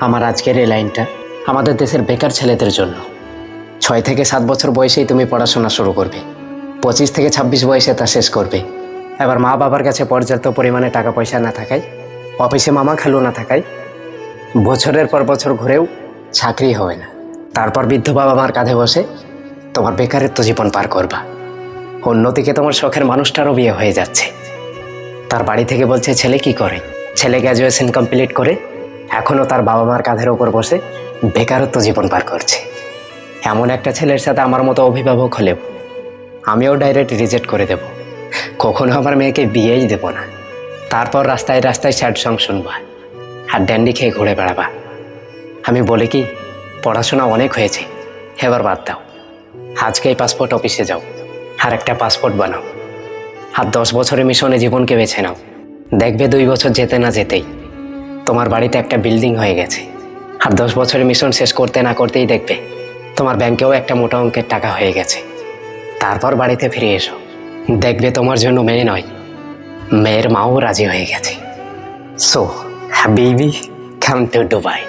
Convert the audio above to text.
আমার আজকের এই লাইনটা আমাদের দেশের বেকার ছেলেদের জন্য। 6 থেকে 7 বছর বয়সেই তুমি পড়াশোনা শুরু করবে, 25 থেকে 26 বয়সে তা শেষ করবে। এবার মা বাবার কাছে পর্যাপ্ত পরিমাণে টাকা পয়সা না থাকায়, অফিসে মামা খালু না থাকায় বছরের পর বছর ঘুরেও চাকরি হবে না। তারপর বৃদ্ধ বাবা মার কাঁধে বসে তোমার বেকারত্ব জীবন পার করবা। অন্যদিকে তোমার শখের মানুষটারও বিয়ে হয়ে যাচ্ছে। তার বাড়ি থেকে বলছে ছেলে কি করে, ছেলে গ্র্যাজুয়েশন কমপ্লিট করে এখনও তার বাবা মার কাঁধের ওপর বসে বেকারত্ব জীবন পার করছে। এমন একটা ছেলের সাথে আমার মতো অভিভাবক হলেও আমিও ডাইরেক্ট রিজেক্ট করে দেব। কখনো আমার মেয়েকে বিয়েই দেব না। তারপর রাস্তায় রাস্তায় স্যাড সং শুনবা আর ড্যান্ডি খেয়ে ঘুরে বেড়াবা। আমি বলি কি, পড়াশোনা অনেক হয়েছে, এবার বাদ দাও। আজকেই পাসপোর্ট অফিসে যাও আর একটা পাসপোর্ট বানাও, আর 10 বছরের মিশনে জীবনকে বেছে নাও। দেখবে 2 বছর যেতে না যেতেই তোমার বাড়িতে একটা বিল্ডিং হয়ে গেছে। আর 10 বছরের মিশন শেষ করতে না করতেই দেখবে তোমার ব্যাংকেও একটা মোটা অঙ্কের টাকা হয়ে গেছে। তারপর বাড়িতে ফিরে এসো, দেখবে তোমার জন্য মেয়ে নয়, মেয়ের মাও রাজি হয়ে গেছে। So baby, come to Dubai.